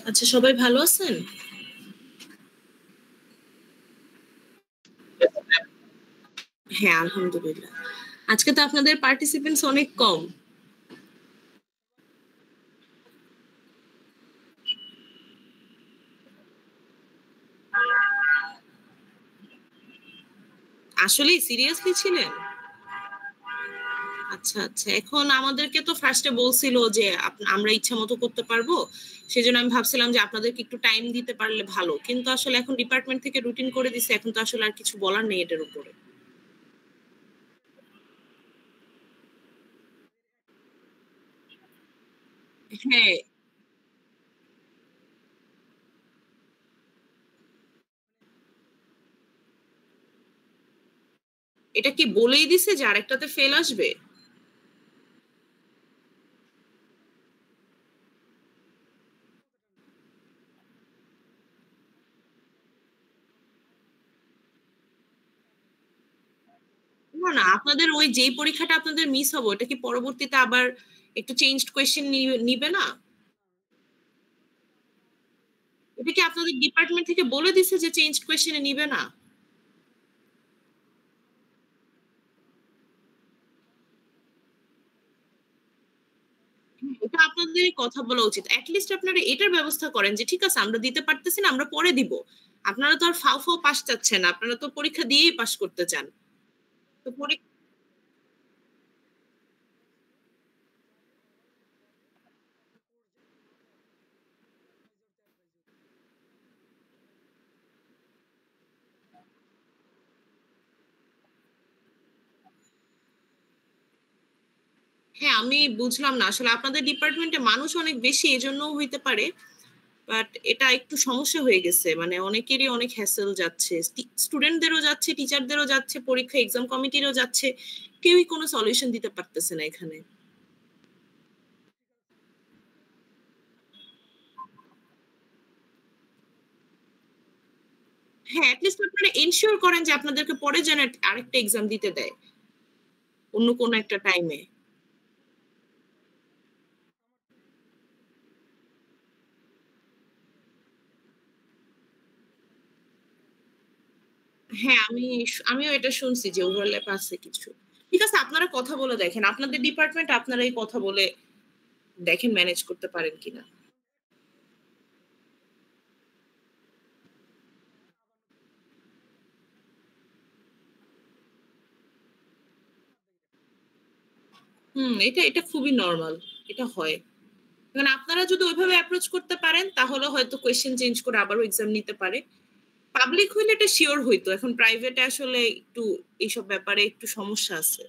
আচ্ছা, সবাই ভালো আছেন? হ্যাঁ, আলহামদুলিল্লাহ। আজকে তো আপনাদের পার্টিসিপেন্টস অনেক কম। আসলেই সিরিয়াসলি ছিলেন? আচ্ছা আচ্ছা, এখন আমাদেরকে তো ফার্স্টে বলছিল যে আমরা ইচ্ছা মতো করতে পারবো, সেজন্য আমি ভাবছিলাম যে আপনাদেরকে একটু টাইম দিতে পারলে ভালো, কিন্তু আসলে এখন ডিপার্টমেন্ট থেকে রুটিন করে দিছে, এখন তো আসলে আর কিছু বলার নেই এটার উপরে। হ্যাঁ, এটা কি বলেই দিছে যে আরেকটাতে ফেল আসবে? না না, আপনাদের ওই যেই পরীক্ষাটা আপনাদের মিস হবে ওটা কি পরবর্তীতে আবার একটু চেঞ্জড কোয়েশ্চেন নিবে না? এটা কি আপনাদের ডিপার্টমেন্ট থেকে বলে দিছে যে চেঞ্জ কোয়েশ্চেনে নিবে না? এটা আপনাদের কথা বলা উচিত। লিস্ট আপনারা এটার ব্যবস্থা করেন যে ঠিক আছে আমরা দিতে পারতেছি না, আমরা পরে দিব। আপনারা তো আর ফাও ফাও পাস চাচ্ছেন না, আপনারা তো পরীক্ষা দিয়েই পাস করতে চান। তো হ্যাঁ, আমি বুঝলাম না আসলে আপনাদের ডিপার্টমেন্টে মানুষ অনেক বেশি, এজন্যও হইতে পারে। বাট এটা একটু সমস্যা হয়ে গেছে, মানে অনেকেরই অনেক হ্যাসেল যাচ্ছে, স্টুডেন্টদেরও যাচ্ছে, টিচারদেরও যাচ্ছে, পরীক্ষা এক্সাম কমিটিরও যাচ্ছে। কেউই কোনো সলিউশন দিতে পারতেছে না এখানে। হ্যাঁ, এটলিস্ট আপনারা এনশিওর করেন যে আপনাদেরকে পরে যেন আরেকটা এক্সাম দিতে দেয় অন্য কোনো একটা টাইমে। হ্যাঁ, আমিও এটা শুনছি যে ওভারল্যাপ আছে কিছু। ঠিক আছে, আপনারা কথা বলে দেখেন, আপনাদের ডিপার্টমেন্ট, আপনারা এই কথা বলে দেখেন ম্যানেজ করতে পারেন কিনা। এটা এটা খুবই নরমাল, এটা হয়। কারণ আপনারা যদি ওইভাবে অ্যাপ্রোচ করতে পারেন তাহলে হয়তো কোয়েশ্চেন চেঞ্জ করে আবারও এক্সাম নিতে পারে। পাবলিক হইলে এটা শিওর হইতো, এখন প্রাইভেটে আসলে একটু এইসব ব্যাপারে একটু সমস্যা আছে।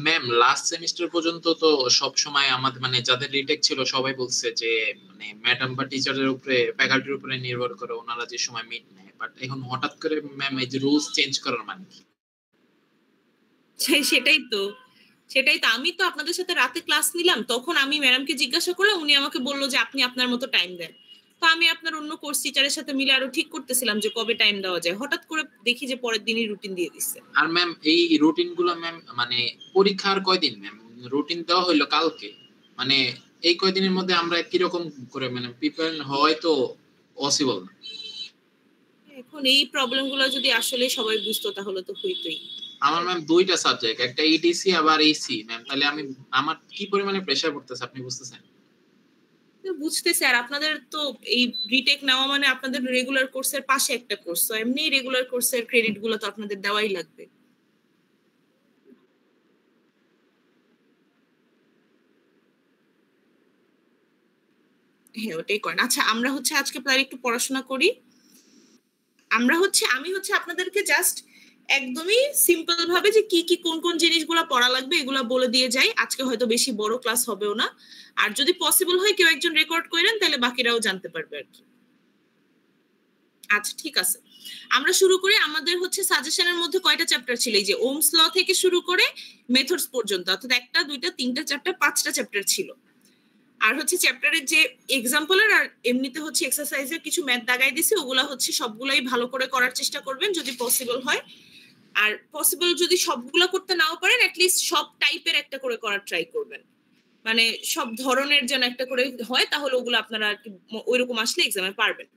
ম্যাম লাস্ট সেমিস্টার পর্যন্ত তো সব সময় আমাদের মানে যাদের রিটেক ছিল সবাই বলছে যে মানে ম্যাডাম বা টিচারের উপরে ফ্যাকাল্টির উপরে নির্ভর করে ওনারা যে সময় মিট নেয়, বাট এখন হঠাৎ করে ম্যাম এই যে রুলস চেঞ্জ করার মানে কি? সেটাই তো, সেটাই তো, আমি তো আপনাদের সাথে রাতে ক্লাস নিলাম, তখন আমি ম্যাডামকে জিজ্ঞাসা করলাম, উনি আমাকে বললো যে আপনি আপনার মতো টাইম দেন। তো আমি আপনার অন্য কোর্স টিচারের সাথে মিলে আরো ঠিক করতেছিলাম যে কবে টাইম দেওয়া যায়, হঠাৎ করে দেখি যে পরের দিনই রুটিন দিয়ে দিচ্ছে। আর ম্যাম এই রুটিন গুলো ম্যাম মানে পরীক্ষার কয়দিন ম্যাম? রুটিন দেওয়া হইলো কালকে, মানে এই কয়দিনের মধ্যে আমরা কিরকম করে মানে প্রিপেয়ার হয় তো পসিবল না। এখন এই প্রবলেম গুলো যদি আসলে সবাই বুঝতো তাহলে তো হইতোই। আমার ম্যাম দুইটা সাবজেক্ট, একটা ইটিসি আবার এইসি ম্যাম, তাহলে আমি আমার কি পরিমাণে প্রেসার পড়তেছে আপনি বুঝতেছেন? বুঝতেছি, আর আপনাদের তো এই রিটেক নেওয়া মানে আপনাদের রেগুলার কোর্সের পাশে একটা কোর্স, তো এমনি রেগুলার কোর্সের ক্রেডিট গুলো তো আপনাদের দেওয়াই লাগবে। হ্যাঁ, ওটাই করেন। আচ্ছা, আমরা হচ্ছে আজকে প্রায় একটু পড়াশোনা করি। আমি হচ্ছে আপনাদেরকে জাস্ট একদমই সিম্পল ভাবে যে কি কি কোন কোন জিনিসগুলো পড়া লাগবে এগুলা বলে দিয়ে যাই, আজকে হয়তো বেশি বড় ক্লাস হবেও না। আর যদি পসিবল হয় কেউ একজন রেকর্ড করেন তাহলে বাকিরাও জানতে পারবে আর কি। আচ্ছা, ঠিক আছে, আমরা শুরু করি। আমাদের হচ্ছে সাজেশনের মধ্যে কয়টা চ্যাপ্টার ছিল? এই যে ওমস ল থেকে শুরু করে মেথডস পর্যন্ত, অর্থাৎ একটা দুইটা তিনটা চারটা পাঁচটা চ্যাপ্টার ছিল। আর হচ্ছে চ্যাপ্টারের যে এক্সাম্পলের আর এমনিতে হচ্ছে এক্সারসাইজের কিছু ম্যাথ দাগাই দিছি, ওগুলা হচ্ছে সবগুলাই ভালো করে করার চেষ্টা করবেন যদি পসিবল হয়। আর পসিবল যদি সবগুলো করতে নাও পারেন, অ্যাটলিস্ট সব টাইপের একটা করে করার ট্রাই করবেন। মানে সব ধরনের যেন একটা করে হয়, তাহলে ওগুলো আপনারা আর কি ওইরকম আসলে এক্সামে পারবেন।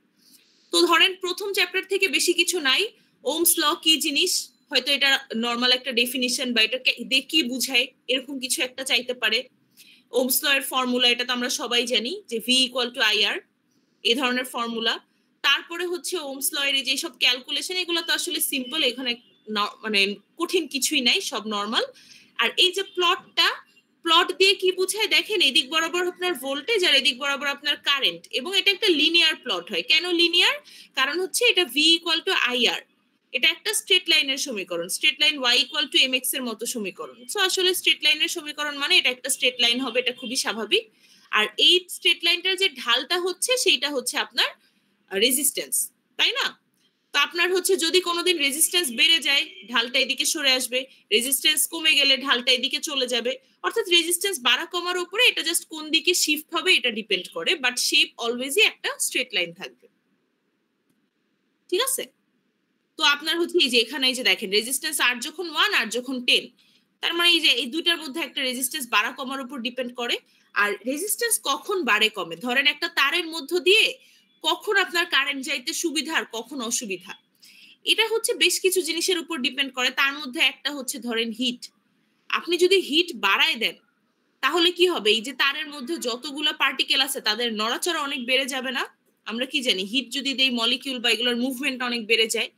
তো ধরেন প্রথম চ্যাপ্টার থেকে বেশি কিছু নাই। ওমস ল কি জিনিস, হয়তো এটা নর্মাল একটা ডেফিনিশন বা এটা দিয়ে কি বুঝায় এরকম কিছু একটা চাইতে পারে। ওমস ল এর ফর্মুলা এটা তো আমরা সবাই জানি যে ভি ইকুয়াল টু আইআর, এই ধরনের ফর্মুলা। তারপরে হচ্ছে ওমস ল এর যেসব ক্যালকুলেশন, এগুলো তো আসলে সিম্পল, এখানে মানে কঠিন কিছুই নাই, সব নর্মাল। আর এই যে প্লটটা, প্লট দিয়ে কি বুঝায় দেখেন, এদিক বরাবর আপনার ভোল্টেজ আর এদিক বরাবর আপনার কারেন্ট, এবং এটা একটা লিনিয়ার প্লট হয়। কেন লিনিয়ার? কারণ হচ্ছে এটা ভি ইকুয়াল টু আইআর, এটা একটা স্ট্রেট লাইনের সমীকরণ, straight line Y equal to M X এর মতো সমীকরণ। সো আসলে স্ট্রেট লাইনের সমীকরণ মানে এটা একটা স্ট্রেট লাইন হবে, এটা খুবই স্বাভাবিক। আর এই স্ট্রেট লাইনটার যে ঢালটা হচ্ছে সেইটা হচ্ছে আপনার রেজিস্ট্যান্স, তাই না? তো আপনার হচ্ছে যদি কোনোদিন রেজিস্ট্যান্স বেড়ে যায়, ঢালটা এদিকে সরে আসবে, রেজিস্ট্যান্স কমে গেলে ঢালটা এদিকে চলে যাবে। অর্থাৎ রেজিস্ট্যান্স বাড়া কমার উপরে এটা জাস্ট কোন দিকে শিফট হবে এটা ডিপেন্ড করে, বাট শেপ অলওয়েজই একটা স্ট্রেট লাইন থাকবে। ঠিক আছে? তো আপনার হচ্ছে এই যে এখানে এই যে দেখেন রেজিস্ট্যান্স আর যখন 1 আর যখন 10, তার মানে এই যে এই দুইটার মধ্যে একটা রেজিস্ট্যান্স বাড়া কমার উপর ডিপেন্ড করে। আর রেজিস্ট্যান্স কখন বাড়ে কমে, ধরেন একটা তারের মধ্য দিয়ে কখন আপনার কারেন্ট যাইতে সুবিধা আর কখন অসুবিধা, এটা হচ্ছে বেশ কিছু জিনিসের উপর ডিপেন্ড করে। তার মধ্যে একটা হচ্ছে ধরেন হিট। আপনি যদি হিট বাড়ায় দেন তাহলে কি হবে, এই যে তারের মধ্যে যতগুলো পার্টিকেল আছে তাদের নড়াচড়া অনেক বেড়ে যাবে না? আমরা কি জানি, হিট যদি দেই মলিকিউল বা এগুলোর মুভমেন্ট অনেক বেড়ে যায়।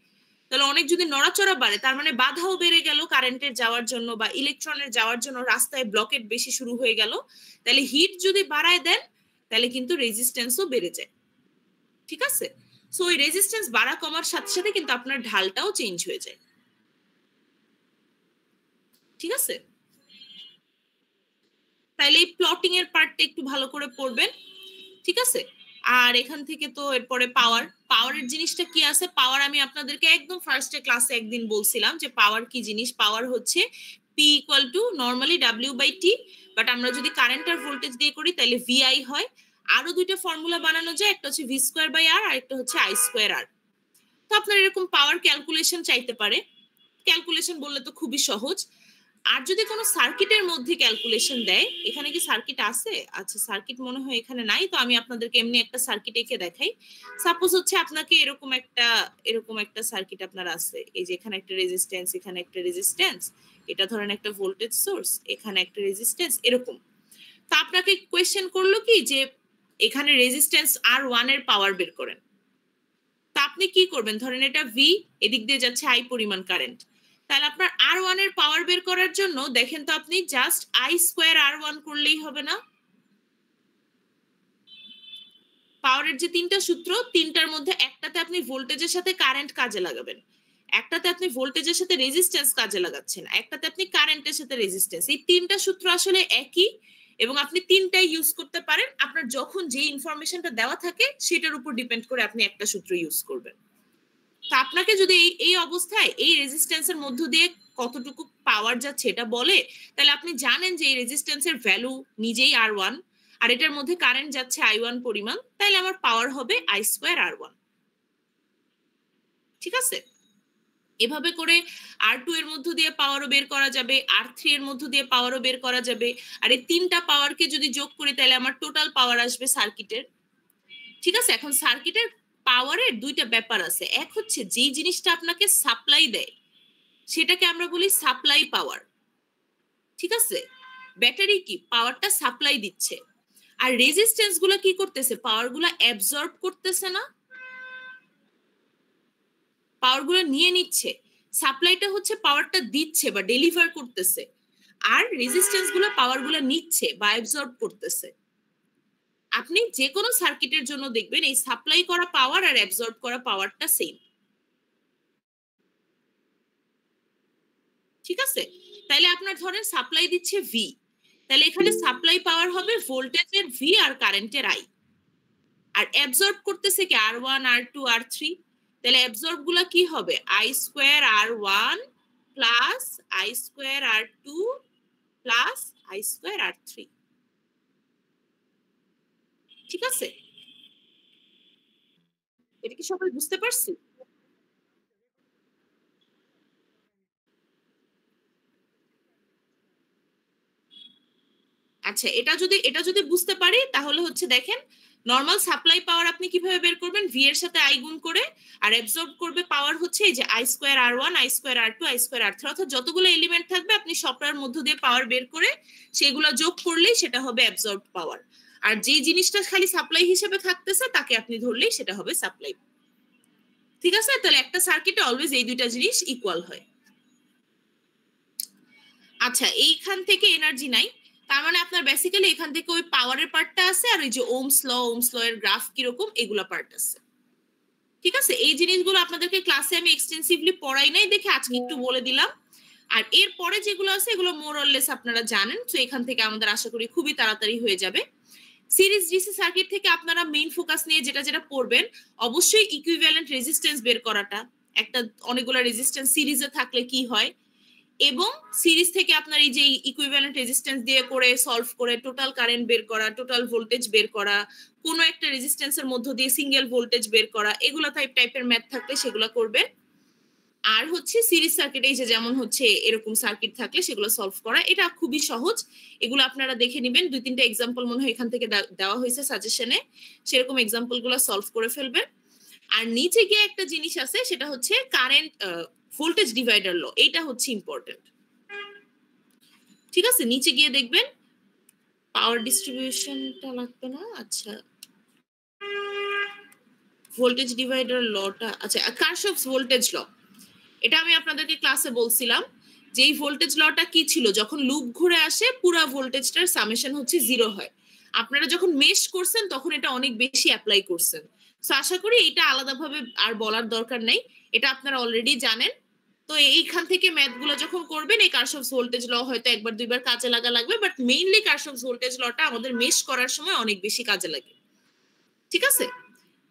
তাহলে অনেক যদি নড়াচড়া বাড়ে তার মানে বাধাও বেড়ে গেল কারেন্টের যাওয়ার জন্য বা ইলেকট্রনের যাওয়ার জন্য, রাস্তায় ব্লকেট বেশি শুরু হয়ে গেল। তাহলে হিট যদি বাড়ায় দেন তাহলে কিন্তু রেজিস্ট্যান্সও বেড়ে যায়। ঠিক আছে? সো ওই রেজিস্ট্যান্স বাড়া কমার সাথে সাথে কিন্তু আপনার ঢালটাও চেঞ্জ হয়ে যায়। ঠিক আছে? তাইলে এই প্লটিং এর পার্টটা একটু ভালো করে পড়বেন। ঠিক আছে? আর এখান থেকে তো এরপরে পাওয়ার, পাওয়ারের জিনিসটা কি আছে, পাওয়ার আমি আপনাদেরকে একদম ফার্স্টে ক্লাসে একদিন বলছিলাম যে পাওয়ার কি জিনিস। পাওয়ার হচ্ছে P equal to normally W by T, but আমরা যদি কারেন্ট আর ভোল্টেজ দিয়ে করি তাহলে ভিআই হয়। আরো দুইটা ফর্মুলা বানানো যায়, একটা হচ্ছে ভি স্কোয়ার বাই আর, আর একটা হচ্ছে আই স্কোয়ার আর। তো আপনার এরকম পাওয়ার ক্যালকুলেশন চাইতে পারে। ক্যালকুলেশন বললে তো খুবই সহজ। আর যদি কোনো সার্কিটের মধ্যে ক্যালকুলেশন দেয়, এখানে কি সার্কিট আছে? আচ্ছা, সার্কিট মনে হয় এখানে নাই, তো আমি আপনাদেরকে এমনি একটা সার্কিট এঁকে দেখাই। সাপোজ হচ্ছে আপনাকে এরকম একটা সার্কিট আপনার আছে, এই যে এখানে একটা রেজিস্ট্যান্স, এখানে একটা রেজিস্ট্যান্স, এটা ধরেন একটা ভোল্টেজ সোর্স, এখানে একটা রেজিস্ট্যান্স, এরকম। তো আপনাকে কোয়েশ্চেন করলো কি যে এখানে রেজিস্ট্যান্স আর 1 এর পাওয়ার বের করেন। তা আপনি কি করবেন, ধরেন এটা ভি, এদিক দিয়ে যাচ্ছে আই পরিমাণ কারেন্ট। তাহলে আপনার আর 1 এর পাওয়ার বের করার জন্য দেখেন তো আপনি জাস্ট আই স্কোয়ার আর 1 করলেই হবে না? পাওয়ারের যে তিনটা সূত্র, তিনটার মধ্যে একটাতে আপনি ভোল্টেজের সাথে কারেন্ট কাজে লাগাবেন, একটাতে আপনি ভোল্টেজের সাথে রেজিস্ট্যান্স কাজে লাগাচ্ছেন, একটাতে আপনি কারেন্টের সাথে রেজিস্ট্যান্স। এই তিনটা সূত্র আসলে একই এবং আপনি তিনটাই ইউজ করতে পারেন। আপনার যখন যে ইনফরমেশনটা দেওয়া থাকে সেটার উপর ডিপেন্ড করে আপনি একটা সূত্র ইউজ করবেন। তো আপনাকে যদি এই অবস্থায় এই রেজিস্ট্যান্সের মধ্য দিয়ে কতটুকু পাওয়ার যাচ্ছে এটা বলে, তাহলে আপনি জানেন যে এই রেজিস্ট্যান্সের ভ্যালু নিজেই আর 1, আর এটার মধ্যে কারেন্ট যাচ্ছে I1 পরিমাণ, তাহলে আমার পাওয়ার হবে আই স্কোয়ার আর 1। ঠিক আছে? এভাবে করে আর 2 এর মধ্য দিয়ে পাওয়ারও বের করা যাবে, আর 3 এর মধ্য দিয়ে পাওয়ারও বের করা যাবে। আর এই তিনটা পাওয়ারকে যদি যোগ করি তাহলে আমার টোটাল পাওয়ার আসবে সার্কিটের। ঠিক আছে? এখন সার্কিটের পাওয়ারের দুইটা ব্যাপার আছে। এক হচ্ছে যেই জিনিসটা আপনাকে সাপ্লাই দেয় সেটাকে আমরা বলি সাপ্লাই পাওয়ার। ঠিক আছে? ব্যাটারি কি পাওয়ারটা সাপ্লাই দিচ্ছে, আর রেজিস্ট্যান্স গুলো কি করতেছে, পাওয়ার গুলো অ্যাবজর্ব করতেছে না, পাওয়ার গুলো নিয়ে নিচ্ছে। সাপ্লাইটা হচ্ছে পাওয়ারটা দিচ্ছে বা ডেলিভার করতেছে, আর রেজিস্ট্যান্স গুলো পাওয়ার গুলো নিচ্ছে বা অ্যাবজর্ব করতেছে। আপনি যে কোনো সার্কিটের জন্য দেখবেন এই সাপ্লাই করা পাওয়ার আর অ্যাবজর্ব করা পাওয়ারটা সেম। ঠিক আছে? তাইলে আপনার ধরেন সাপ্লাই দিচ্ছে ভি, তাহলে এখানে সাপ্লাই পাওয়ার হবে ভোল্টেজের ভি আর কারেন্টের আই। আর অ্যাবজর্ব করতেছে কি আর 1 আর 2 আর 3, তাহলে অ্যাবজর্ব গুলা কি হবে I square R 1 plus I square R 2 plus I square R 3। ঠিক আছে? এটা কি সবাই বুঝতে পারছি? আচ্ছা, এটা যদি বুঝতে পারি তাহলে হচ্ছে দেখেন নরমাল সাপ্লাই পাওয়ার আপনি কিভাবে বের করবেন, ভি এর সাথে আই গুণ করে, আর অ্যাবজর্ব করবে পাওয়ার হচ্ছে এই যে I square R one, I square R two, I square R three, অর্থাৎ যতগুলো এলিমেন্ট থাকবে আপনি সবটার মধ্য দিয়ে পাওয়ার বের করে সেগুলো যোগ করলেই সেটা হবে অ্যাবজর্ব পাওয়ার। আর যে জিনিসটা খালি সাপ্লাই হিসেবে থাকতেছে তাকে আপনি ধরলেই সেটা হবে সাপ্লাই। ঠিক আছে, তাহলে একটা সার্কিটে অলওয়েজ এই দুইটা জিনিস ইকুয়াল হয়। আচ্ছা, এইখান থেকে এনার্জি নাই, তার মানে আপনার বেসিক্যালি এখান থেকে ওই পাওয়ারের পার্টটা আছে, আর ওই যে ওমস ল এর গ্রাফ কিরকম এগুলা পার্ট আছে। ঠিক আছে, এই জিনিসগুলো আপনাদেরকে ক্লাসে আমি এক্সটেন্সিভলি পড়াই নাই দেখে আজকে একটু বলে দিলাম। আর এর পরে যেগুলো আছে এগুলো মোর অর লেস আপনারা জানেন, তো এখান থেকে আমাদের আশা করি খুবই তাড়াতাড়ি হয়ে যাবে। সিরিজ ডিসি সার্কিট থেকে আপনারা মেইন ফোকাস নিয়ে যেটা যেটা পড়বেন, অবশ্যই ইকুইভ্যালেন্ট রেজিস্ট্যান্স বের করাটা, একটা অনেকগুলো রেজিস্ট্যান্স সিরিজে থাকলে কি হয়, এবং সিরিজ থেকে আপনার এই যে ইকুইভ্যালেন্ট রেজিস্ট্যান্স দিয়ে করে সলভ করে টোটাল কারেন্ট বের করা, টোটাল ভোল্টেজ বের করা, কোনো একটা রেজিস্ট্যান্সের মধ্য দিয়ে সিঙ্গেল ভোল্টেজ বের করা, এগুলো টাইপের ম্যাথ থাকলে সেগুলো করবে। আর হচ্ছে সিরিজ সার্কিট, এই যে যেমন হচ্ছে এরকম সার্কিট থাকলে সেগুলো সলভ করা, এটা খুবই সহজ। এগুলো আপনারা দেখে নেবেন, 2-3টা এক্সাম্পল মনে হয় এখান থেকে দেওয়া হয়েছে সাজেশনে, সেরকম এক্সাম্পল গুলো সলভ করে ফেলবেন। আর নিচে গিয়ে একটা জিনিস আছে, সেটা হচ্ছে কারেন্ট ভোল্টেজ ডিভাইডার ল, এইটা হচ্ছে ইম্পর্টেন্ট। ঠিক আছে, নিচে গিয়ে দেখবেন পাওয়ার ডিস্ট্রিবিউশনটা লাগবে না। আচ্ছা, ভোল্টেজ ডিভাইডার লটা, আচ্ছা কারশফস ভোল্টেজ ল, এটা আমি আপনাদেরকে ক্লাসে বলছিলাম যে এই ভোল্টেজ লটা কি ছিল, যখন লুপ ঘুরে আসে পুরো ভোল্টেজটার সামেশন হচ্ছে 0 হয়। আপনারা যখন মেশ করছেন তখন এটা অনেক বেশি অ্যাপ্লাই করছেন, সো আশা করি এটা আলাদাভাবে আর বলার দরকার নেই, এটা আপনারা অলরেডি জানেন। তো এইখান থেকে ম্যাথ গুলো যখন করবেন এই কারশফস ভোল্টেজ ল হয়তো একবার দুইবার কাজে লাগবে, বাট মেইনলি কারশফস ভোল্টেজ লটা আমাদের মেশ করার সময় অনেক বেশি কাজে লাগে। ঠিক আছে,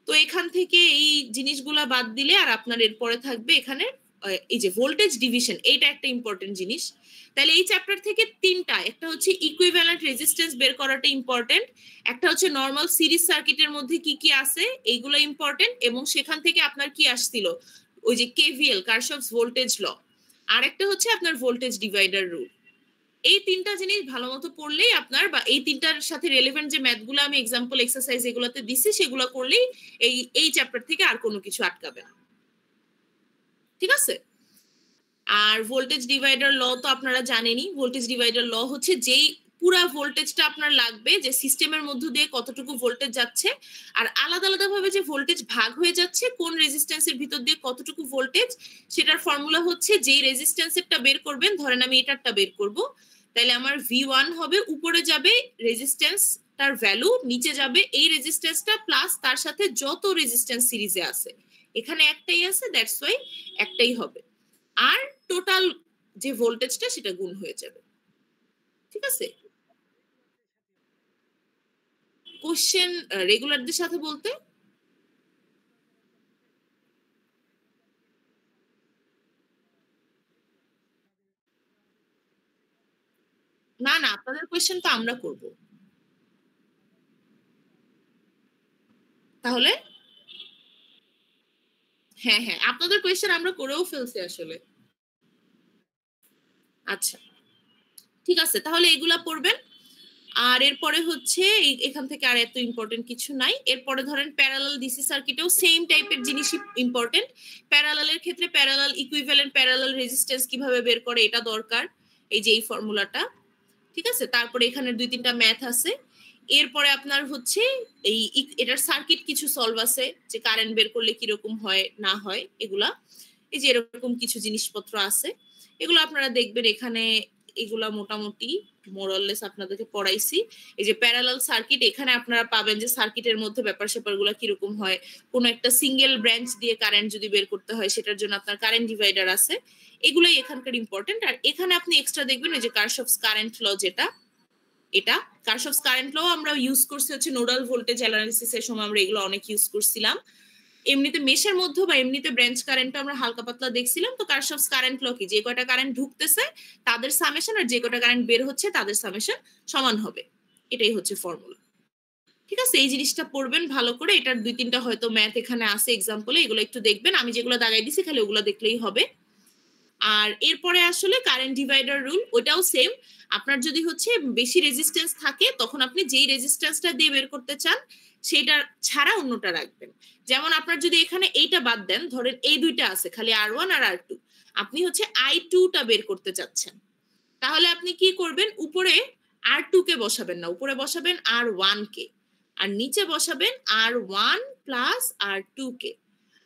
তো এখান থেকে এই জিনিসগুলা বাদ দিলে আর আপনার এরপরে থাকবে এখানে এই যে ভোল্টেজ ডিভিশন, এইটা একটা ইম্পর্টেন্ট জিনিস। তাহলে এই চ্যাপ্টার থেকে 3টা, একটা হচ্ছে ইকুইভ্যালেন্ট রেজিস্ট্যান্স বের করাটা ইম্পর্টেন্ট, একটা হচ্ছে নরমাল সিরিজ সার্কিটের মধ্যে কি কি আছে এইগুলো ইম্পর্টেন্ট, এবং সেখান থেকে আপনার কি আসছিল ওই যে কেভিএল কারশফস ভোল্টেজ ল, আর একটা হচ্ছে আপনার ভোল্টেজ ডিভাইডার রুল। এই 3টা জিনিস ভালো মতো পড়লেই আপনার, বা এই 3টার সাথে রিলেভেন্ট যে ম্যাথগুলো আমি এক্সাম্পল এক্সারসাইজ এগুলোতে দিছি সেগুলো করলেই এই চ্যাপ্টার থেকে আর কোনো কিছু আটকাবে না। ঠিক আছে, আর ভোল্টেজ ডিভাইডার ল তো আপনারা জানেনই, ভোল্টেজ ডিভাইডার ল হচ্ছে যেই পুরা ভোল্টেজটা আপনার লাগবে, যে সিস্টেমের মধ্য দিয়ে কতটুকু ভোল্টেজ যাচ্ছে, আর আলাদা আলাদা ভাবে যে ভোল্টেজ ভাগ হয়ে যাচ্ছে কোন রেজিস্ট্যান্সের ভিতর দিয়ে কতটুকু ভোল্টেজ, সেটার ফর্মুলা হচ্ছে যেই রেজিস্ট্যান্সেরটা বের করবেন, ধরেন আমি এটারটা বের করব, তাহলে আমার V1 হবে, উপরে যাবে রেজিস্ট্যান্স তার ভ্যালু, নিচে যাবে এই রেজিস্ট্যান্সটা প্লাস তার সাথে যত রেজিস্ট্যান্স সিরিজে আছে, এখানে একটাই আছে দ্যাটস ওয়াই একটাই হবে, আর টোটাল যে ভোল্টেজটা সেটা গুণ হয়ে যাবে। ঠিক আছে, কোশ্চেন রেগুলারদের সাথে বলতে না, আপনাদের কোশ্চেন তো আমরা করব, তাহলে হ্যাঁ আপনাদের কোয়েশ্চেন আমরা করেও ফেলছি আসলে। আচ্ছা ঠিক আছে, তাহলে এগুলা পড়বেন। আর এরপরে হচ্ছে এখান থেকে আর এত ইম্পর্টেন্ট কিছু নাই। এরপরে ধরেন প্যারালাল ডিসি সার্কিটেও সেম টাইপের জিনিসই ইম্পর্টেন্ট। প্যারালালের ক্ষেত্রে প্যারালাল ইকুইভ্যালেন্ট প্যারালাল রেজিস্ট্যান্স কিভাবে বের করে এটা দরকার, এই যে এই ফর্মুলাটা। ঠিক আছে, তারপরে এখানে 2-3টা ম্যাথ আছে। এরপরে আপনার হচ্ছে এই এটার সার্কিট কিছু সলভ আছে, যে কারেন্ট বের করলে কিরকম হয় না হয় এগুলা, এই যে এরকম কিছু জিনিসপত্র আছে, এগুলো আপনারা দেখবেন এখানে। এগুলা মোটামুটি মোরলেস আপনাদেরকে পড়াইছি। এই যে প্যারালাল সার্কিট, এখানে আপনারা পাবেন যে সার্কিটের মধ্যে ব্যাপার স্যাপারগুলো কিরকম হয়, কোন একটা সিঙ্গেল ব্রাঞ্চ দিয়ে কারেন্ট যদি বের করতে হয় সেটার জন্য আপনার কারেন্ট ডিভাইডার আছে, এগুলোই এখানকার ইম্পর্টেন্ট। আর এখানে আপনি এক্সট্রা দেখবেন এই যে কারশফস কারেন্ট ল, যেটা এটা কারশফস কারেন্ট ল আমরা ইউজ করছি হচ্ছে নোডাল ভোল্টেজ অ্যানালিসিসের সময়, আমরা এগুলো অনেক ইউজ করছিলাম। এমনিতে মেশের মধ্যে বা এমনিতে ব্রাঞ্চ কারেন্ট আমরা হালকা পাতলা দেখছিলাম। তো কারশফস কারেন্ট ল কি, যে কয়টা কারেন্ট ঢুকতেছে তাদের সামেশন আর যে কয়টা কারেন্ট বের হচ্ছে তাদের সামেশন সমান হবে, এটাই হচ্ছে ফর্মুলা। ঠিক আছে, এই জিনিসটা পড়বেন ভালো করে। এটার 2-3টা হয়তো ম্যাথ এখানে আছে এক্সাম্পলে, এগুলো একটু দেখবেন, আমি যেগুলো দাগাই দিছি খালি ওগুলো দেখলেই হবে। আর এরপরে আসলে কারেন্ট ডিভাইডার রুল, ওটাও সেম। আপনার যদি হচ্ছে বেশি রেজিস্ট্যান্স থাকে তখন আপনি যেই রেজিস্ট্যান্সটা দিয়ে বের করতে চান সেটা ছাড়া অন্যটা রাখবেন। যেমন আপনার যদি এখানে এইটা বাদ দেন, ধরেন এই দুইটা আছে খালি R1 আর R2, আপনি হচ্ছে I2টা বের করতে চাচ্ছেন, তাহলে আপনি কি করবেন, উপরে R2 কে বসাবেন না, উপরে বসাবেন R1 কে, আর নিচে বসাবেন R1 প্লাস R2 কে,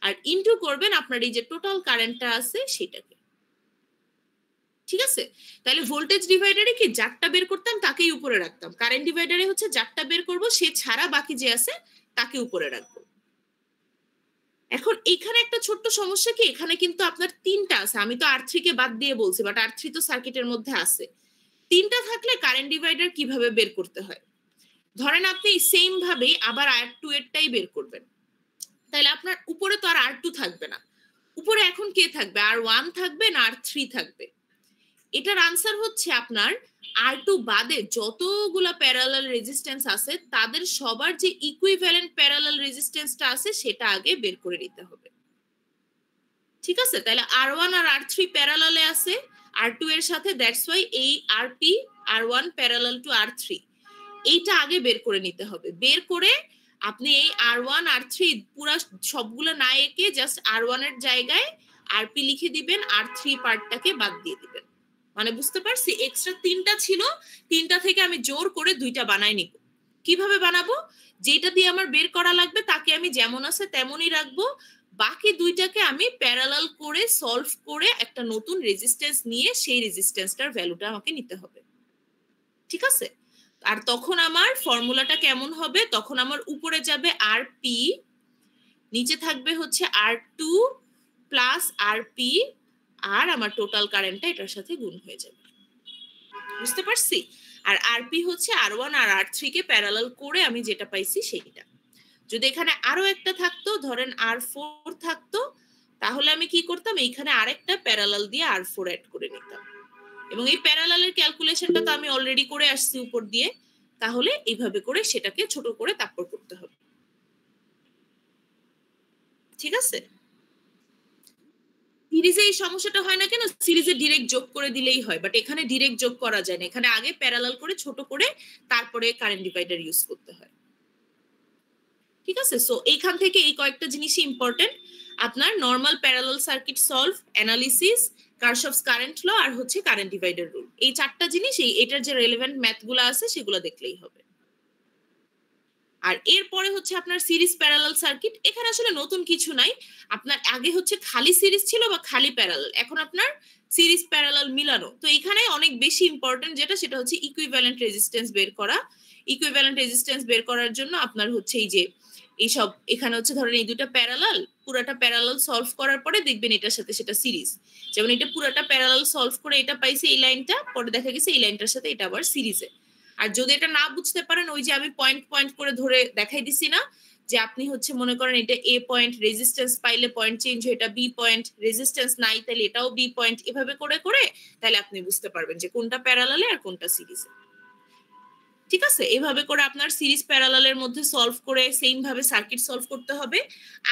আর ইনটু করবেন আপনার এই যে টোটাল কারেন্টটা আছে সেটাকে। ঠিক আছে, তাহলে ভোল্টেজ ডিভাইডারে কি যারটা বের করতাম তাকেই উপরে রাখতাম, কারেন্ট ডিভাইডারে হচ্ছে যারটা বের করব সে ছাড়া বাকি যে আছে তাকে উপরে রাখবো। এখন এখানে একটা ছোট্ট সমস্যা কি, এখানে কিন্তু আপনার তিনটা আছে, আমি তো R3 কে বাদ দিয়ে বলছি, বাট R3 তো সার্কিটের মধ্যে আছে। তিনটা থাকলে কারেন্ট ডিভাইডার কিভাবে বের করতে হয়, ধরেন আপনি সেম ভাবে আবার R2 এরটাই বের করবেন, তাহলে আপনার উপরে তো আর R2 থাকবে না, উপরে এখন কে থাকবে, R1 থাকবে না R3 থাকবে? এটার আনসার হচ্ছে আপনার R2 বাদে যতগুলা প্যারালাল রেজিস্ট্যান্স আছে তাদের সবার যে ইকুইভ্যালেন্ট প্যারালাল রেজিস্ট্যান্সটা আছে সেটা আগে বের করে নিতে হবে। ঠিক আছে, তাহলে R1 আর R3 প্যারালালে আছে R2 এর সাথে, দ্যাটস ওয়াই এই RP R1 parallel to R3 এইটা আগে বের করে নিতে হবে। বের করে আপনি এই R1 R3 পুরো সবগুলো না এঁকে জাস্ট R1 এর জায়গায় RP লিখে দিবেন, R3 পার্টটাকে বাদ দিয়ে দিবেন। মানে বুঝতে পারছি, এক্সট্রা তিনটা ছিল, তিনটা থেকে আমি জোর করে দুইটা বানাই নিব। কিভাবে বানাবো, যেটা দিয়ে আমার বের করা লাগবে তাকে আমি যেমন আছে তেমনই রাখবো, বাকি দুইটাকে আমি প্যারালাল করে সলভ করে একটা নতুন রেজিস্ট্যান্স নিয়ে সেই রেজিস্ট্যান্সটার ভ্যালুটা আমাকে নিতে হবে। ঠিক আছে, আর তখন আমার ফর্মুলাটা কেমন হবে, তখন আমার উপরে যাবে RP, নিচে থাকবে হচ্ছে R2 প্লাস RP, আর আমার টোটাল কারেন্টটা এটার সাথে গুণ হয়ে যাবে। বুঝতে পারছি, আর RP হচ্ছে R1 আর R3 কে প্যারালাল করে আমি যেটা পাইছি সেইটা। যদি এখানে আরো একটা থাকতো, ধরেন R4 থাকতো, তাহলে আমি কি করতাম, এইখানে আরেকটা প্যারালাল দিয়ে R4 অ্যাড করে নিতাম, এবং এই প্যারালালের ক্যালকুলেশনটা তো আমি অলরেডি করে আসছি উপর দিয়ে, তাহলে এইভাবে করে সেটাকে ছোট করে তারপর করতে হবে। ঠিক আছে, সিরিজে এই সমস্যাটা হয় না কেন, সিরিজে ডিরেক্ট যোগ করে দিলেই হয়, বাট এখানে ডিরেক্ট যোগ করা যায় না, এখানে আগে প্যারালাল করে ছোট করে তারপরে কারেন্ট ডিভাইডার ইউজ করতে হয়। ঠিক আছে, সো এইখান থেকে এই কয়েকটা জিনিসই ইম্পর্টেন্ট, আপনার normal parallel circuit solve, analysis, Kirchhoff's current law, আর হচ্ছে কারেন্ট ডিভাইডার রুল, এই চারটা জিনিস, এটার যে রেলেভেন্ট ম্যাথগুলো আছে সেগুলো দেখলেই হবে। আর এরপরে হচ্ছে আপনার সিরিজ প্যারালাল সার্কিট, এখানে আসলে নতুন কিছু নাই, আপনার আগে হচ্ছে খালি সিরিজ ছিল বা খালি প্যারালাল, এখন আপনার সিরিজ প্যারালাল মিলানো। তো এখানে অনেক বেশি ইম্পর্টেন্ট যেটা, সেটা হচ্ছে ইকুইভ্যালেন্ট রেজিস্ট্যান্স বের করা। ইকুইভ্যালেন্ট রেজিস্ট্যান্স বের করার জন্য আপনার হচ্ছে এই যে এইসব, এখানে হচ্ছে ধরেন এই দুটো প্যারালাল, পুরোটা প্যারালাল সলভ করার পরে দেখবেন এটার সাথে সেটা সিরিজ, যেমন এটা পুরোটা প্যারালাল সলভ করে এটা পাইছে এই লাইনটা, পরে দেখা গেছে এই লাইনটার সাথে এটা আবার সিরিজে। আর যদি এটা না বুঝতে পারেন, ওই যে আমি পয়েন্ট পয়েন্ট করে ধরে দেখাই দিছি না, যে আপনি হচ্ছে মনে করেন এটা A পয়েন্ট, রেজিস্ট্যান্স পাইলে পয়েন্ট চেঞ্জ হয়ে এটা B পয়েন্ট, রেজিস্ট্যান্স নাই তাহলে এটাও B পয়েন্ট, এভাবে করে করে তাহলে আপনি বুঝতে পারবেন যে কোনটা প্যারালালে আর কোনটা সিরিজে। ঠিক আছে, এইভাবে করে আপনার সিরিজ প্যারালালের মধ্যে সলভ করে সেম ভাবে সার্কিট সলভ করতে হবে।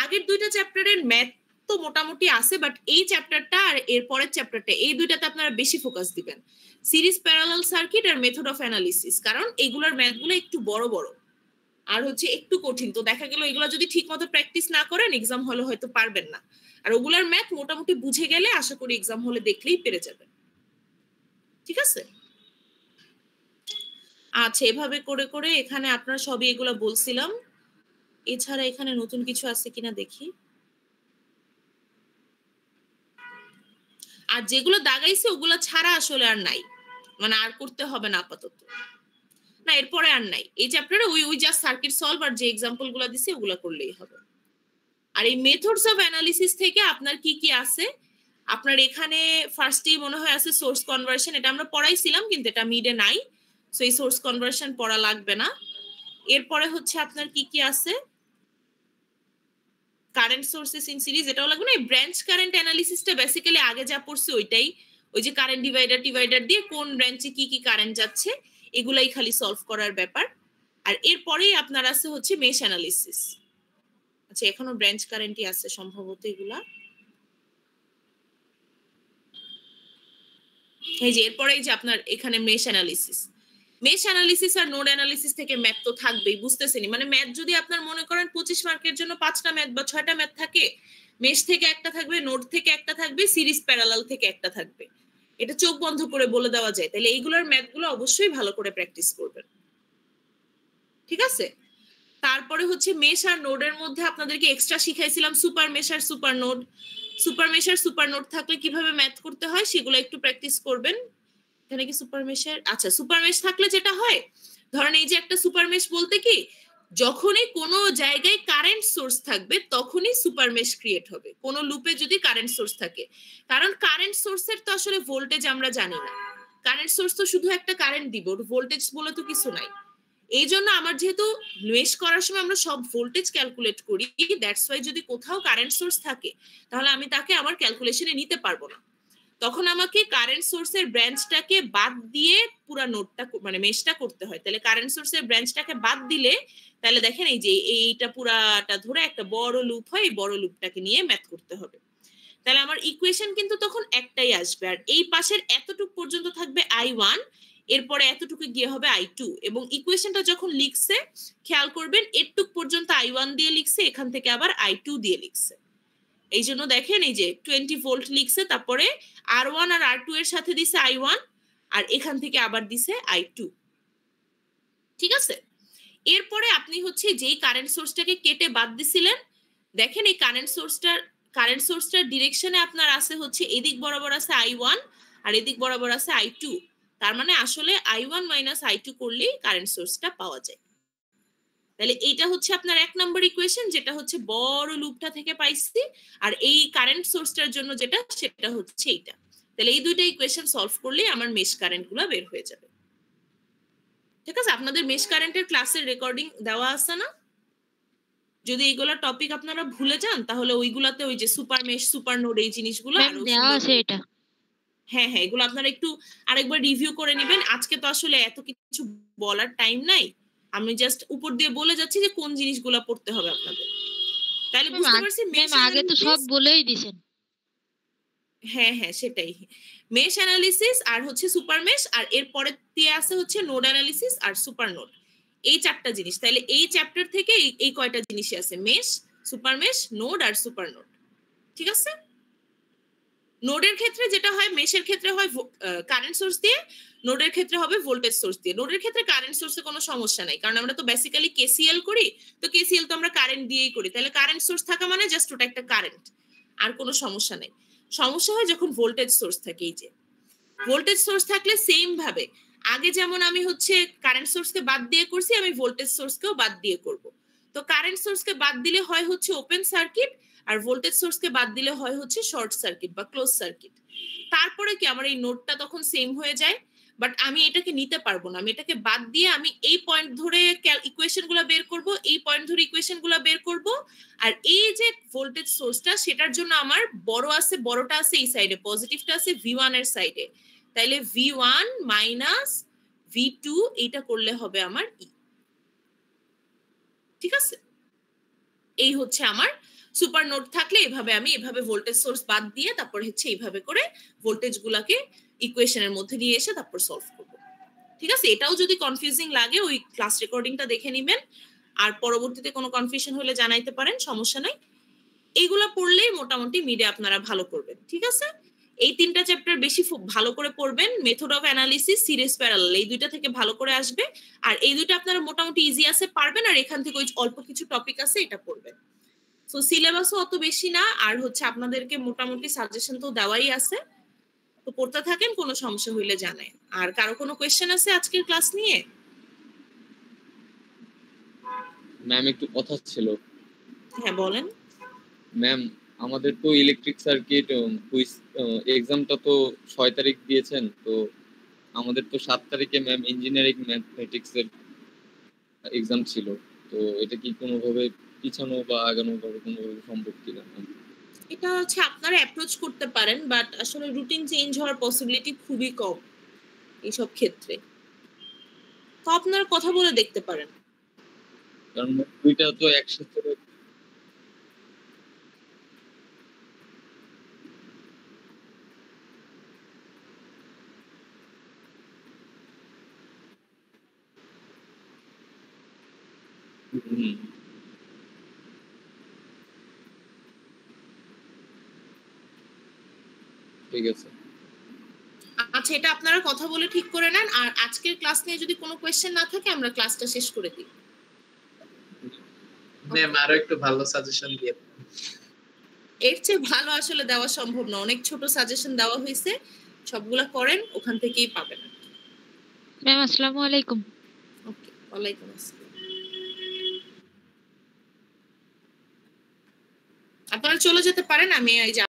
আগের দুইটা চ্যাপ্টারের ম্যাথ তো মোটামুটি আছে, বাট এই চ্যাপ্টারটা আর এর পরের চ্যাপ্টারটা, এই দুইটাতে আপনারা বেশি ফোকাস দিবেন, সিরিজ প্যারালাল সার্কিট আর মেথড অফ অ্যানালিসিস, কারণ এগুলোর ম্যাথগুলো একটু বড় বড় আর হচ্ছে একটু কঠিন, তো দেখা গেল এগুলো যদি ঠিক মতো প্র্যাকটিস না করেন এক্সাম হলে হয়তো পারবেন না, আর ওগুলার ম্যাথ মোটামুটি বুঝে গেলে আশা করি এক্সাম হলে দেখলেই পেরে যাবেন। ঠিক আছে, আচ্ছা, এভাবে করে করে এখানে আপনার সবই এগুলো বলছিলাম, এছাড়া এখানে নতুন কিছু আছে কিনা দেখি। আর যেগুলো দাগাইছে ওগুলো ছাড়া আসলে আর নাই, মানে আর করতে হবে না আপাতত, না এরপরে আর নাই এই চ্যাপ্টারে, ওই জাস্ট সার্কিট সলভ আর যে এক্সাম্পল গুলো দিছি ওগুলো করলেই হবে। আর এই মেথডস অফ অ্যানালিসিস থেকে আপনার কি কি আছে, আপনার এখানে ফার্স্টেই মনে হয় আছে সোর্স কনভার্সন, এটা আমরা পড়াইছিলাম কিন্তু এটা মিডে নাই, সো এই সোর্স কনভার্সন পড়া লাগবে না। এরপরে হচ্ছে আপনার কি কি আছে, কারেন্ট সোর্সেস ইন সিরিজ, এটাও লাগবে না। ব্রাঞ্চ কারেন্ট অ্যানালিসিসটা বেসিক্যালি আগে যা পড়ছি ওইটাই, ওই যে কারেন্ট ডিভাইডার দিয়ে কোন ব্রাঞ্চে কি কি কারেন্ট যাচ্ছে এগুলাই খালি সলভ করার ব্যাপার। আর এরপরেই আপনার আছে হচ্ছে মেশ অ্যানালিসিস। আচ্ছা, এখনো ব্রাঞ্চ কারেন্টই আছে সম্ভবত এগুলা। এই যে এরপরে এই যে আপনার এখানে মেশ অ্যানালিসিস আর নোড অ্যানালিসিস থেকে ম্যাথ তো থাকবেই, বুঝতেছেনই। মানে ম্যাথ যদি আপনার মনে করেন 25 মার্কের জন্য 5টা ম্যাথ বা 6টা ম্যাথ থাকে, মেশ থেকে একটা থাকবে, নোড থেকে একটা থাকবে, সিরিজ প্যারালাল থেকে একটা থাকবে। এটা চোখ বন্ধ করে বলে দেওয়া যায়। তাহলে এইগুলোর ম্যাথগুলো অবশ্যই ভালো করে প্র্যাকটিস করবেন, ঠিক আছে? তারপরে হচ্ছে মেশ আর নোডের মধ্যে আপনাদেরকে এক্সট্রা শিখাইছিলাম সুপার মেশ আর সুপার নোড। সুপার মেশ আর সুপার নোড থাকলে কিভাবে ম্যাথ করতে হয় সেগুলো একটু প্র্যাকটিস করবেন। এখানে কি সুপার মেশের, আচ্ছা সুপার মেশ থাকলে যেটা হয়, ধরেন এই যে একটা সুপার মেশ বলতে কি, যখনই কোনো জায়গায় কারেন্ট সোর্স থাকবে তখনই সুপার মেশ ক্রিয়েট হবে, কোনো লুপে যদি কারেন্ট সোর্স থাকে। কারণ কারেন্ট সোর্সের তো আসলে ভোল্টেজ আমরা জানি না, কারেন্ট সোর্স তো শুধু একটা কারেন্ট দিব, ভোল্টেজ বলে তো কিছু নাই। এই জন্য আমার যেহেতু মেশ করার সময় আমরা সব ভোল্টেজ ক্যালকুলেট করি, দ্যাটস ওয়াই যদি কোথাও কারেন্ট সোর্স থাকে তাহলে আমি তাকে আমার ক্যালকুলেশনে নিতে পারবো না। তখন আমাকে কারেন্ট সোর্সের ব্রাঞ্চটাকে বাদ দিয়ে পুরো নোডটা মানে মেশটা করতে হয়। তাহলে কারেন্ট সোর্সের ব্রাঞ্চটাকে বাদ দিলে তাহলে দেখেন এই যে এইটা পুরাটা ধরে একটা বড় লুপ হয়, এই বড় লুপটাকে নিয়ে ম্যাথ করতে হবে। তাহলে আমার ইকুয়েশন কিন্তু তখন একটাই আসবে, আর এই পাশের এতটুকু পর্যন্ত থাকবে I1, এরপরে এতটুকু গিয়ে হবে I2। এবং ইকুয়েশনটা যখন লিখছে খেয়াল করবেন এটুক পর্যন্ত I1 দিয়ে লিখছে, এখান থেকে আবার I2 দিয়ে লিখছে। এই জন্য দেখেন এই যে 20 ভোল্ট লিখছে, তারপরে R1 আর R2 এর সাথে দিছে I1, আর এখান থেকে আবার দিছে I2, ঠিক আছে? এরপরে আপনি হচ্ছে যেই কারেন্ট সোর্সটাকে কেটে বাদ দিছিলেন, দেখেন এই কারেন্ট সোর্সটার ডিরেকশনে আপনার আছে হচ্ছে এদিক বরাবর আছে I1 আর এদিক বরাবর আছে I2। তার মানে আসলে I1 মাইনাস I2 করলেই কারেন্ট সোর্সটা পাওয়া যায়। তাহলে এইটা হচ্ছে আপনার 1 নম্বর ইকুয়েশন, যেটা হচ্ছে বড় লুপটা থেকে পাইছি, আর এই কারেন্ট সোর্সটার জন্য যেটা সেটা হচ্ছে এইটা। তাহলে এই দুইটা ইকুয়েশন সলভ করলে আমার মেশ কারেন্টগুলো বের হয়ে যাবে, ঠিক আছে? আপনাদের মেশ কারেন্টের ক্লাসের রেকর্ডিং দেওয়া আছে না? যদি এইগুলা টপিক আপনারা ভুলে যান তাহলে ওইগুলাতে ওই যে সুপার মেশ সুপার নোড এই জিনিসগুলো আরো দেওয়া আছে এটা। হ্যাঁ হ্যাঁ, এগুলো আপনারা একটু আরেকবার রিভিউ করে নেবেন। আজকে তো আসলে এত কিছু বলার টাইম নাই, আমি জাস্ট উপর দিয়ে বলে যাচ্ছি যে কোন জিনিসগুলো পড়তে হবে আপনাদের। তাহলে বুঝতে পারছি মেশ আগে তো সব বলেই দিবেন। হ্যাঁ হ্যাঁ সেটাই, মেশ অ্যানালিসিস আর হচ্ছে সুপার মেশ, আর এরপরে দিয়ে আছে হচ্ছে নোড অ্যানালিসিস আর সুপার নোড, এই 4টা জিনিস। তাহলে এই চ্যাপ্টার থেকে এই কয়টা জিনিসই আছে, মেশ, সুপার মেশ, নোড আর সুপার নোড, ঠিক আছে? নোডের ক্ষেত্রে যেটা হয়, মেশের ক্ষেত্রে হয় কারেন্ট সোর্স দিয়ে, নোডের ক্ষেত্রে হবে ভোল্টেজ সোর্স দিয়ে। নোডের ক্ষেত্রে কারেন্ট সোর্সে কোনো সমস্যা নাই, কারণ আমরা তো বেসিক্যালি কেসিএল করি, তো কেসিএল তো আমরা কারেন্ট দিয়েই করি। তাহলে কারেন্ট সোর্স থাকা মানে জাস্ট ওটা একটা কারেন্ট, আর কোনো সমস্যা নাই। সমস্যা হয় যখন ভোল্টেজ সোর্স থাকে। এই যে ভোল্টেজ সোর্স থাকলে সেম ভাবে আগে যেমন আমি হচ্ছে কারেন্ট সোর্সকে বাদ দিয়ে করছি, আমি ভোল্টেজ সোর্সকেও বাদ দিয়ে করব। তো কারেন্ট সোর্সকে বাদ দিলে হয় হচ্ছে ওপেন সার্কিট, আর ভোল্টেজ সোর্সকে বাদ দিলে হয় হচ্ছে শর্ট সার্কিট বা ক্লোজ সার্কিট। তারপরে কি আমার এই নোডটা তখন সেম হয়ে যায়, বাট আমি এটাকে নিতে পারবো না, আমি এটাকে বাদ দিয়ে আমি এই পয়েন্ট ধরে ইকুয়েশন গুলো বের করব, এই পয়েন্ট ধরে ইকুয়েশন গুলো বের করব। আর এই যে ভোল্টেজ সোর্সটা সেটার জন্য আমার বড়টা আছে এই সাইডে, পজিটিভটা আছে V1 এর সাইডে, তাইলে V1 মাইনাস V2 এইটা করলে হবে আমার ই, ঠিক আছে? এই হচ্ছে আমার সুপার নোড থাকলে এভাবে আমি এভাবে ভোল্টেজ সোর্স বাদ দিয়ে তারপর হচ্ছে এইভাবে করে ভোল্টেজ গুলাকে ইকুয়েশনের মধ্যে নিয়ে এসে তারপর সলভ করব, ঠিক আছে? এটাও যদি কনফিউজিং লাগে ওই ক্লাস রেকর্ডিংটা দেখে নেবেন, আর পরবর্তীতে কোনো কনফিউশন হলে জানাইতে পারেন, সমস্যা নাই। এইগুলা পড়লেই মোটামুটি মিডে আপনারা ভালো করবেন, ঠিক আছে? এই 3টা চ্যাপ্টার বেশি ভালো করে পড়বেন, method of analysis, series parallel, এই দুইটা থেকে ভালো করে আসবে। আর এই দুইটা আপনারা মোটামুটি ইজি আছে, পারবেন। আর এখান থেকে ওই অল্প কিছু টপিক আছে এটা পড়বেন। সো সিলেবাসও অত বেশি না, আর হচ্ছে আপনাদেরকে মোটামুটি সাজেশন তো দেওয়াই আছে, তো পড়তে থাকেন, কোনো সমস্যা হইলে জানাই। আর কারো কোনো কোয়েশ্চেন আছে আজকের ক্লাস নিয়ে? ম্যাম একটু কথা ছিল। হ্যাঁ বলেন। ম্যাম আমাদের তো ইলেকট্রিক সার্কিট কুইজ এক্সামটা তো 6 তারিখ দিয়েছেন, তো আমাদের তো 7 তারিখে ম্যাম ইঞ্জিনিয়ারিং ম্যাথমেটিক্স এর এক্সাম ছিল, তো এটা কি কোনোভাবে পিছানো বা আগানো ভাবে কোনোভাবে সম্ভব কিনা? এটা হচ্ছে আপনারা অ্যাপ্রোচ করতে পারেন, বাট আসলে রুটিন চেঞ্জ হওয়ার পসিবিলিটি খুবই কম এইসব ক্ষেত্রে, তো আপনারা কথা বলে দেখতে পারেন। কারণ দুইটা তো একসাথে হুম, ঠিক আছে। আচ্ছা, এটা আপনারা কথা বলে ঠিক করে নেন, আর আজকের ক্লাস নিয়ে যদি কোনো কোয়েশ্চেন না থাকে আমরা ক্লাসটা শেষ করে দিই। ম্যাম আরো একটু ভালো সাজেশন দিয়ে এর চেয়ে ভালো আসলে দেওয়া সম্ভব না, অনেক ছোট সাজেশন দেওয়া হয়েছে, সবগুলা করেন, ওখান থেকেই পাবেন। ম্যাম আসসালামু আলাইকুম। ওকে, ওয়ালাইকুম আসসালাম। আপনারা চলে যেতে পারেন, আমি এই যে